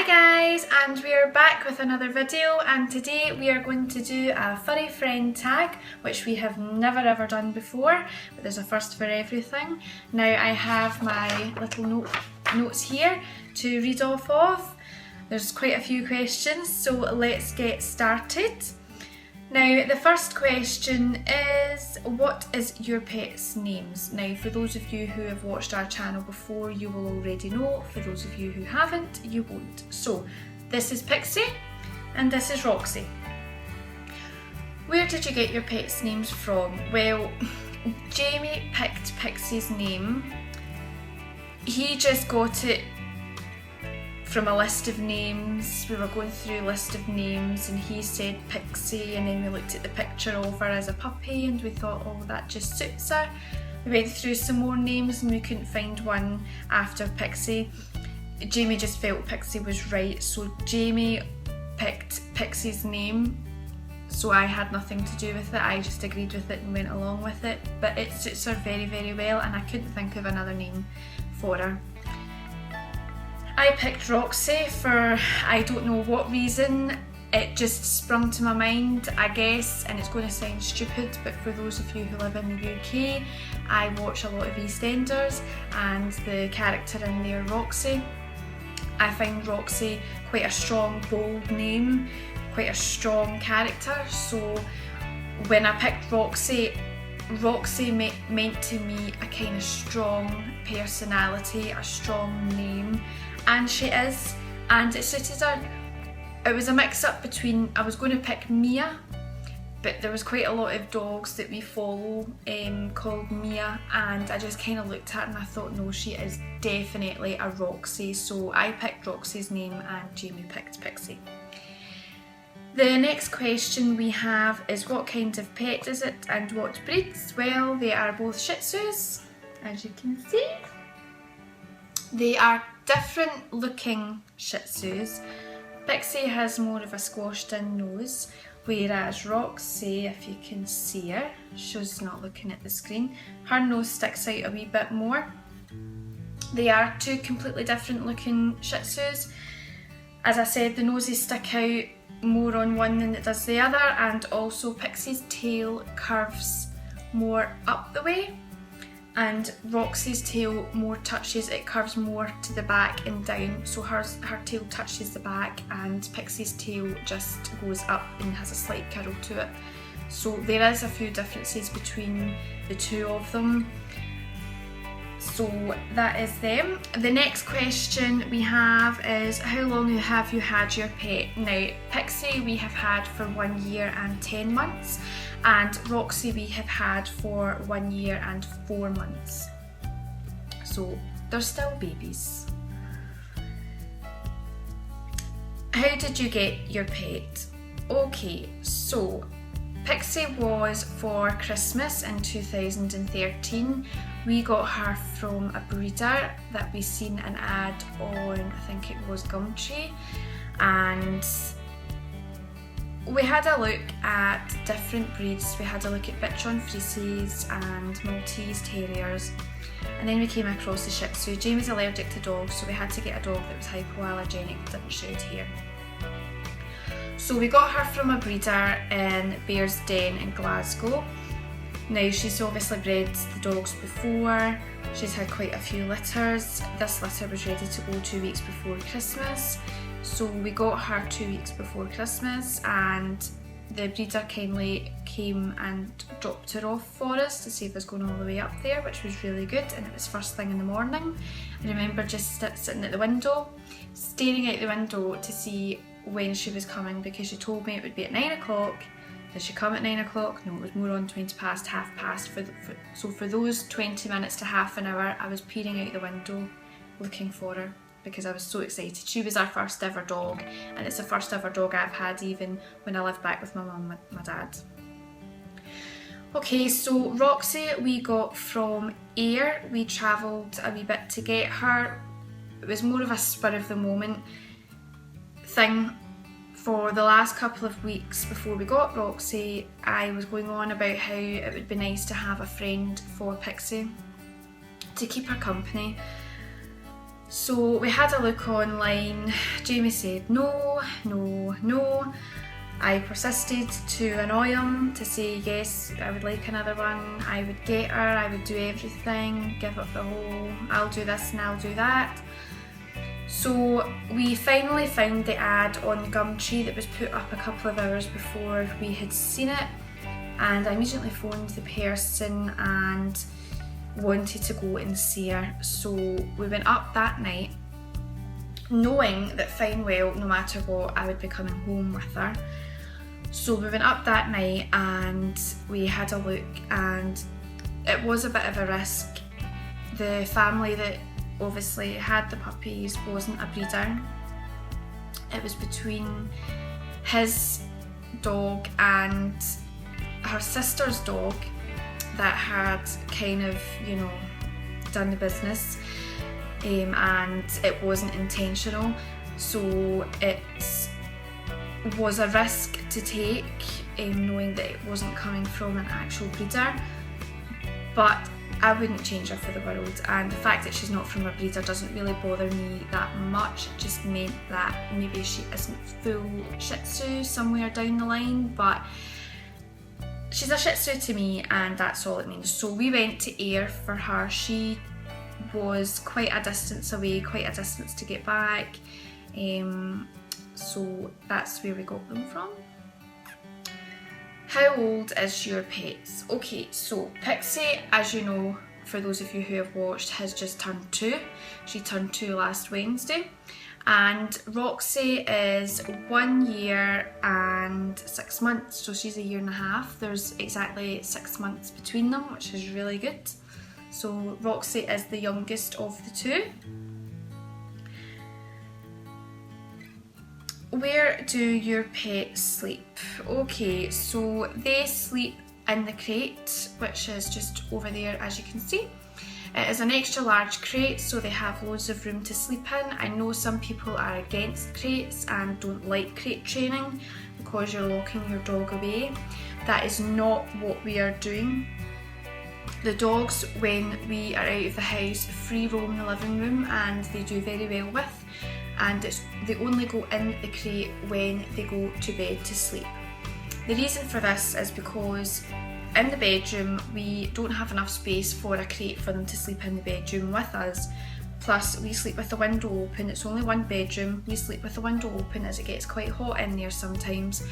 Hi guys, and we are back with another video, and today we are going to do a furry friend tag, which we have never ever done before, but there's a first for everything. Now I have my little notes here to read off of. There's quite a few questions, so let's get started. Now the first question is, what is your pet's names? Now for those of you who have watched our channel before, you will already know. For those of you who haven't, you won't. So this is Pixie and this is Roxy. Where did you get your pet's names from? Well, Jamie picked Pixie's name. He just got it from a list of names. We were going through a list of names and he said Pixie, and then we looked at the picture of her as a puppy and we thought, oh, that just suits her. We went through some more names and we couldn't find one after Pixie. Jamie just felt Pixie was right, so Jamie picked Pixie's name, so I had nothing to do with it. I just agreed with it and went along with it, but it suits her very, very well and I couldn't think of another name for her. I picked Roxy for I don't know what reason. It just sprung to my mind, I guess, and it's going to sound stupid, but for those of you who live in the UK, I watch a lot of EastEnders, and the character in there, Roxy, I find Roxy quite a strong, bold name, quite a strong character, so when I picked Roxy, Roxy meant to me a kind of strong personality, a strong name, and she is, and it suited her. It was a mix-up between, I was going to pick Mia, but there was quite a lot of dogs that we follow called Mia, and I just kind of looked at her and I thought, no, she is definitely a Roxy, so I picked Roxy's name and Jamie picked Pixie. The next question we have is, what kind of pet is it and what breeds? Well, they are both Shih Tzus, as you can see. They are different looking Shih Tzus. Pixie has more of a squashed in nose, whereas Roxy, if you can see her, she's not looking at the screen, her nose sticks out a wee bit more. They are two completely different looking Shih Tzus. As I said, the noses stick out more on one than it does the other, and also Pixie's tail curves more up the way, and Roxy's tail it curves more to the back and down, so her tail touches the back and Pixie's tail just goes up and has a slight curl to it. So there is a few differences between the two of them. So that is them. The next question we have is, how long have you had your pet? Now, Pixie we have had for 1 year and 10 months, and Roxy we have had for 1 year and 4 months. So they're still babies. How did you get your pet? Okay, so Pixie was for Christmas in 2013. We got her from a breeder that we seen an ad on, I think it was Gumtree, and we had a look at different breeds. We had a look at Bichon Frises and Maltese Terriers, and then we came across the Shih Tzu. Jamie's allergic to dogs, so we had to get a dog that was hypoallergenic, didn't shed hair. So we got her from a breeder in Bear's Den in Glasgow. Now, she's obviously bred the dogs before, she's had quite a few litters. This litter was ready to go 2 weeks before Christmas, so we got her 2 weeks before Christmas, and the breeder kindly came and dropped her off for us to save us going all the way up there, which was really good, and it was first thing in the morning. I remember just sitting at the window, staring out the window to see when she was coming, because she told me it would be at 9 o'clock. Did she come at 9 o'clock? No, it was more on 20 past, half past. So for those 20 minutes to half an hour, I was peering out the window looking for her because I was so excited. She was our first ever dog, and it's the first ever dog I've had even when I lived back with my mum and my dad. Okay, so Roxy we got from Ayr. We travelled a wee bit to get her. It was more of a spur of the moment thing. For the last couple of weeks before we got Roxy, I was going on about how it would be nice to have a friend for Pixie to keep her company. So we had a look online. Jamie said no, no, no. I persisted to annoy him to say yes, I would like another one, I would get her, I would do everything, give up the whole I'll do this and I'll do that. So we finally found the ad on Gumtree that was put up a couple of hours before we had seen it, and I immediately phoned the person and wanted to go and see her. So we went up that night, knowing that fine well, no matter what, I would be coming home with her. So we went up that night and we had a look, and it was a bit of a risk. The family that obviously had the puppies wasn't a breeder. It was between his dog and her sister's dog that had kind of, you know, done the business, and it wasn't intentional. So it was a risk to take, knowing that it wasn't coming from an actual breeder, but I wouldn't change her for the world, and the fact that she's not from a breeder doesn't really bother me that much. It just meant that maybe she isn't full Shih Tzu somewhere down the line, but she's a Shih Tzu to me, and that's all it means. So we went to Ayr for her. She was quite a distance away, quite a distance to get back, so that's where we got them from. How old is your pets? Okay, so Pixie, as you know, for those of you who have watched, has just turned 2. She turned 2 last Wednesday. And Roxy is 1 year and 6 months, so she's a year and a half. There's exactly 6 months between them, which is really good. So Roxy is the youngest of the 2. Where do your pets sleep? Okay, so they sleep in the crate, which is just over there, as you can see. It is an extra large crate, so they have loads of room to sleep in. I know some people are against crates and don't like crate training because you're locking your dog away. That is not what we are doing. The dogs, when we are out of the house, free roam the living room, and they do very well with, and they only go in the crate when they go to bed to sleep. The reason for this is because in the bedroom we don't have enough space for a crate for them to sleep in the bedroom with us. Plus we sleep with the window open. It's only one bedroom. We sleep with the window open as it gets quite hot in there sometimes,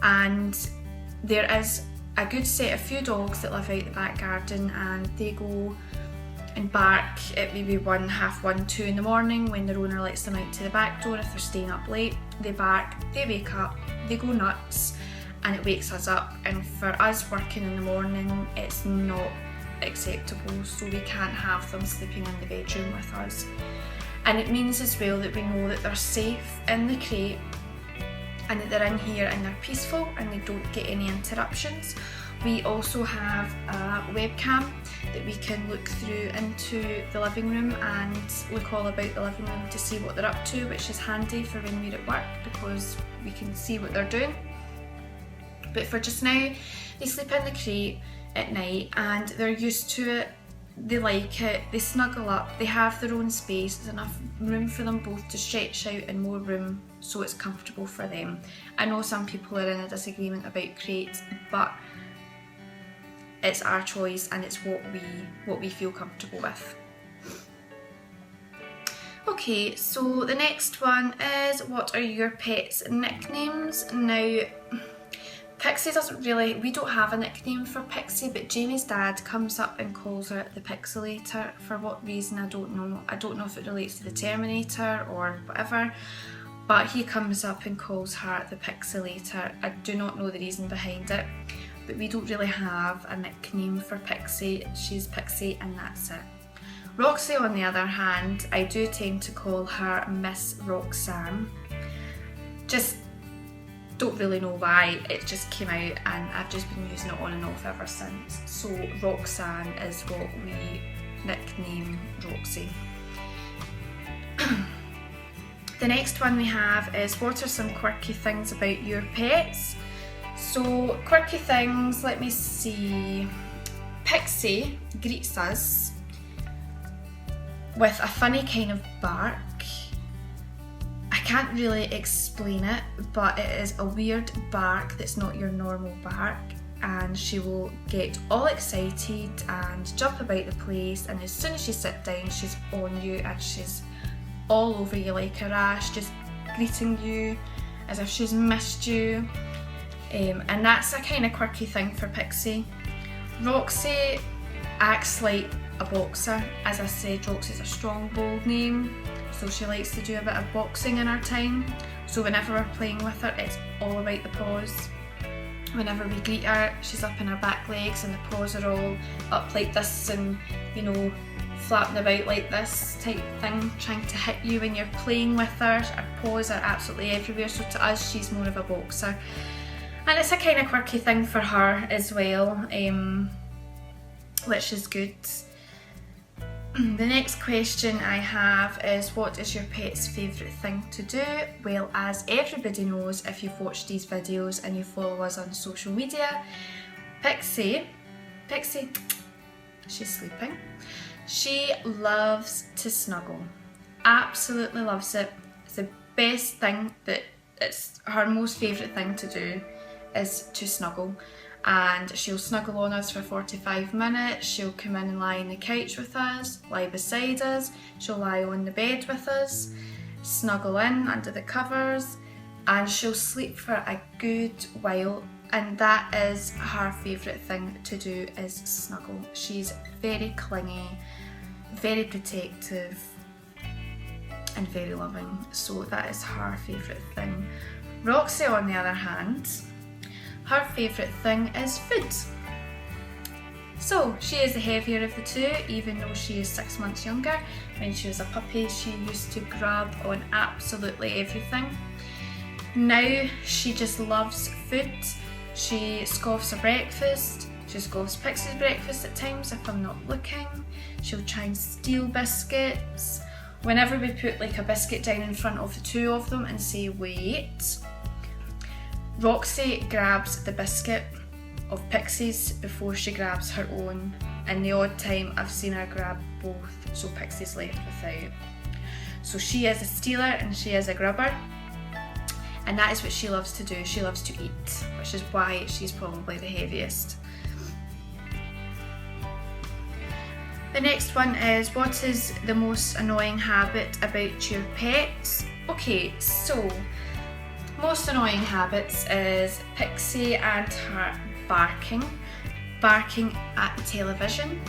and there is a good set of few dogs that live out the back garden, and they go and bark at maybe 1, half 1, 2 in the morning when their owner lets them out to the back door. If they're staying up late, they bark, they wake up, they go nuts, and it wakes us up. And for us working in the morning, it's not acceptable, so we can't have them sleeping in the bedroom with us. And it means as well that we know that they're safe in the crate, and that they're in here and they're peaceful and they don't get any interruptions. We also have a webcam that we can look through into the living room and look all about the living room to see what they're up to, which is handy for when we're at work because we can see what they're doing. But for just now, they sleep in the crate at night and they're used to it. They like it, they snuggle up, they have their own space, there's enough room for them both to stretch out and more room so it's comfortable for them. I know some people are in a disagreement about crates, but it's our choice and it's what we feel comfortable with. Okay, so the next one is, what are your pets' nicknames? Now, Pixie doesn't really, we don't have a nickname for Pixie, but Jamie's dad comes up and calls her the Pixelator. For what reason, I don't know. I don't know if it relates to the Terminator or whatever, but he comes up and calls her the Pixelator. I do not know the reason behind it, but we don't really have a nickname for Pixie. She's Pixie and that's it. Roxy, on the other hand, I do tend to call her Miss Roxanne. Just don't really know why, it just came out and I've just been using it on and off ever since. So Roxanne is what we nickname Roxy. The next one we have is, what are some quirky things about your pets? So quirky things, let me see. Pixie greets us with a funny kind of bark. I can't really explain it, but it is a weird bark that's not your normal bark, and she will get all excited and jump about the place, and as soon as you sit down she's on you and she's all over you like a rash, just greeting you as if she's missed you. And that's a kind of quirky thing for Pixie. Roxy acts like a boxer. As I said, Roxy's a strong, bold name, so she likes to do a bit of boxing in her time. So whenever we're playing with her, it's all about the paws. Whenever we greet her, she's up in her back legs and the paws are all up like this and, you know, flapping about like this type thing, trying to hit you when you're playing with her. Her paws are absolutely everywhere, so to us she's more of a boxer. And it's a kind of quirky thing for her as well, which is good. The next question I have is, what is your pet's favourite thing to do? Well, as everybody knows if you've watched these videos and you follow us on social media, Pixie, she's sleeping. She loves to snuggle, absolutely loves it. It's the best thing, that it's her most favourite thing to do is to snuggle, and she'll snuggle on us for 45 minutes. She'll come in and lie on the couch with us, lie beside us, she'll lie on the bed with us, snuggle in under the covers, and she'll sleep for a good while. And that is her favourite thing to do, is snuggle. She's very clingy, very protective and very loving, so that is her favourite thing. Roxy, on the other hand, her favourite thing is food. So she is the heavier of the two, even though she is 6 months younger. When she was a puppy, she used to grab on absolutely everything. Now she just loves food. She scoffs her breakfast, she scoffs Pixie's breakfast at times if I'm not looking. She'll try and steal biscuits. Whenever we put like a biscuit down in front of the two of them and say wait, Roxy grabs the biscuit of Pixie's before she grabs her own, and the odd time I've seen her grab both, so Pixie's left without. So she is a stealer and she is a grubber, and that is what she loves to do. She loves to eat, which is why she's probably the heaviest. The next one is, what is the most annoying habit about your pets? Okay, so most annoying habits is Pixie and her barking at the television.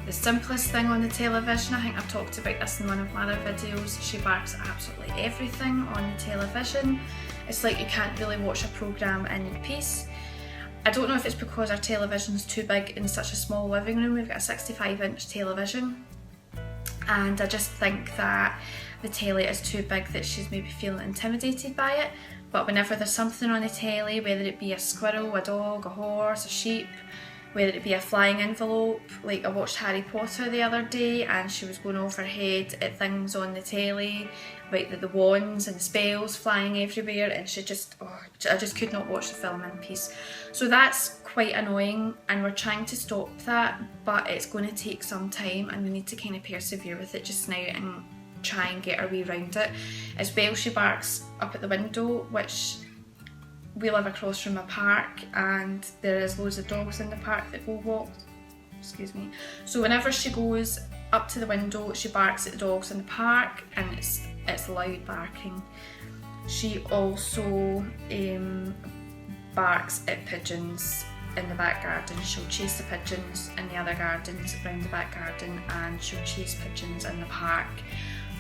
The simplest thing on the television, I think I've talked about this in one of my other videos, she barks at absolutely everything on the television. It's like you can't really watch a programme in peace. I don't know if it's because our television's too big in such a small living room. We've got a 65-inch television, and I just think that the telly is too big, that she's maybe feeling intimidated by it. But whenever there's something on the telly, whether it be a squirrel, a dog, a horse, a sheep, whether it be a flying envelope, like I watched Harry Potter the other day and she was going over her head at things on the telly, like the wands and spells flying everywhere, and she just, I just could not watch the film in peace. So that's quite annoying, and we're trying to stop that, but it's going to take some time and we need to kind of persevere with it just now and try and get our way around it. As well, she barks up at the window, which we live across from a park and there is loads of dogs in the park that go walk. Excuse me. So whenever she goes up to the window, she barks at the dogs in the park, and it's loud barking. She also barks at pigeons in the back garden. She'll chase the pigeons in the other gardens around the back garden, and she'll chase pigeons in the park.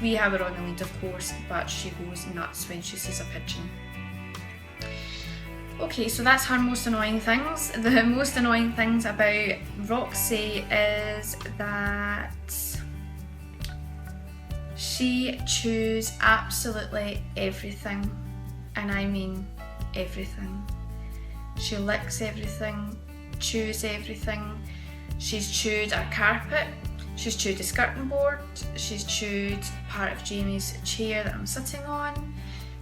We have her on the lead, of course, but she goes nuts when she sees a pigeon. Okay, so that's her most annoying things. The most annoying things about Roxy is that she chews absolutely everything, and I mean everything. She licks everything, chews everything. She's chewed our carpet, she's chewed the skirting board, she's chewed part of Jamie's chair that I'm sitting on.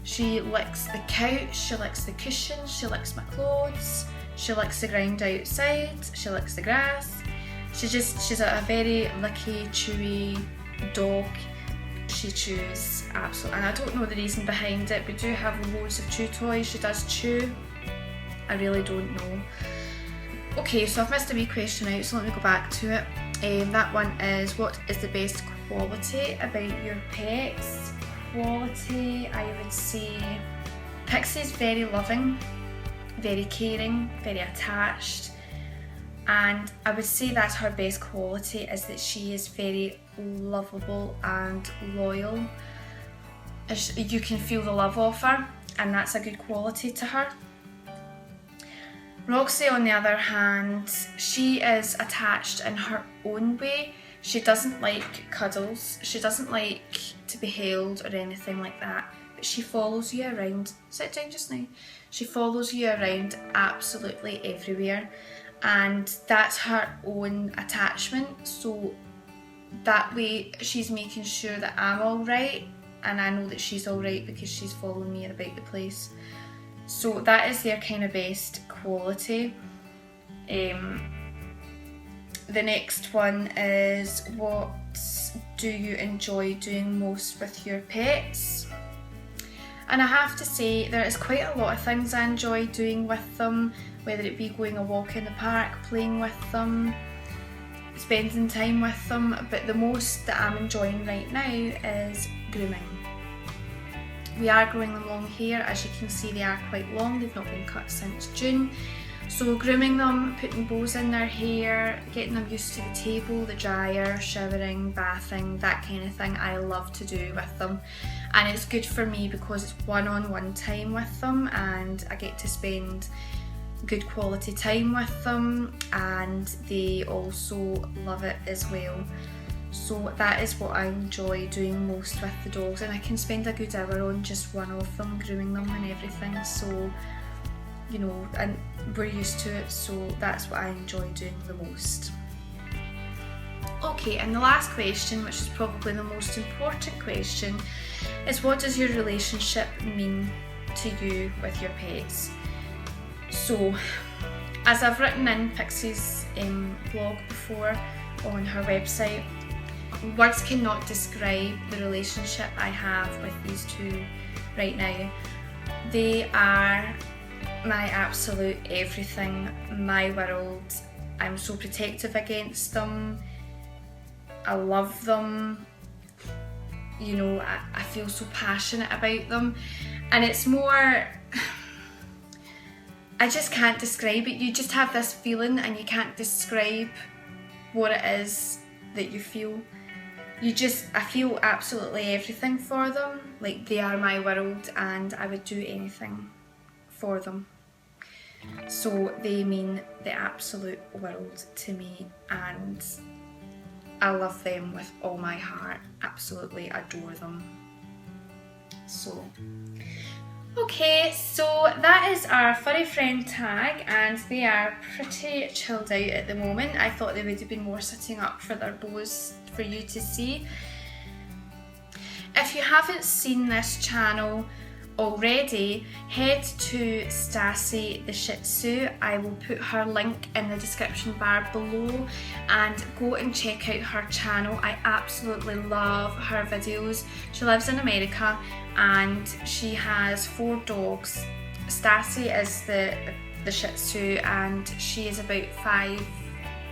She licks the couch, she licks the cushions, she licks my clothes, she licks the ground outside, she licks the grass. She's a very licky, chewy dog Shih Tzus, absolutely. And I don't know the reason behind it. We do have loads of chew toys. She does chew. I really don't know. Okay, so I've missed a wee question out, so let me go back to it. That one is, what is the best quality about your pets? Quality, I would say Pixie's very loving, very caring, very attached, and I would say that's her best quality, is that she is very lovable and loyal. You can feel the love of her, and that's a good quality to her. Roxy, on the other hand, she is attached in her own way. She doesn't like cuddles, she doesn't like to be held or anything like that, but she follows you around. Sit down just now. She follows you around absolutely everywhere, and that's her own attachment, so that way she's making sure that I'm alright, and I know that she's alright because she's following me about the place. So that is their kind of best quality. The next one is, what do you enjoy doing most with your pets? And I have to say, there is quite a lot of things I enjoy doing with them, whether it be going a walk in the park, playing with them, spending time with them, but the most that I'm enjoying right now is grooming. We are growing them long hair. As you can see, they are quite long, they've not been cut since June. So grooming them, putting bows in their hair, getting them used to the table, the dryer, showering, bathing, that kind of thing I love to do with them. And it's good for me because it's one-on-one time with them, and I get to spend good quality time with them, and they also love it as well. So that is what I enjoy doing most with the dogs, and I can spend a good hour on just one of them, grooming them and everything. So, you know, and we're used to it, so that's what I enjoy doing the most. Okay, and the last question, which is probably the most important question, is what does your relationship mean to you with your pets? So, as I've written in Pixie's blog before on her website, words cannot describe the relationship I have with these two right now. They are my absolute everything, my world. I'm so protective against them. I love them. You know, I feel so passionate about them. And it's more, I just can't describe it. You just have this feeling and you can't describe what it is that you feel. I feel absolutely everything for them. Like, they are my world and I would do anything for them. So they mean the absolute world to me, and I love them with all my heart. Absolutely adore them. So, okay, so that is our Furry Friend tag, and they are pretty chilled out at the moment. I thought they would have been more sitting up for their bows for you to see. If you haven't seen this channel already, head to Stassi the Shih Tzu. I will put her link in the description bar below, and go and check out her channel. I absolutely love her videos. She lives in America and she has 4 dogs. Stassi is the Shih Tzu, and she is about 5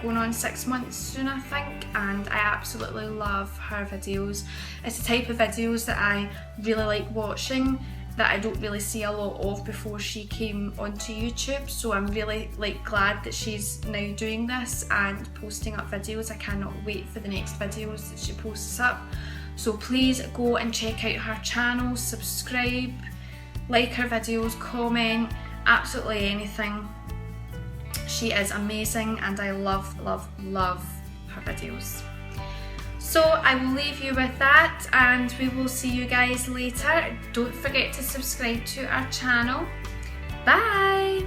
going on 6 months soon, I think, and I absolutely love her videos. It's the type of videos that I really like watching, that I don't really see a lot of before she came onto YouTube, so I'm really glad that she's now doing this and posting up videos. I cannot wait for the next videos that she posts up. So please go and check out her channel, subscribe, like her videos, comment, absolutely anything. She is amazing and I love, love, love her videos. So I will leave you with that, and we will see you guys later. Don't forget to subscribe to our channel. Bye!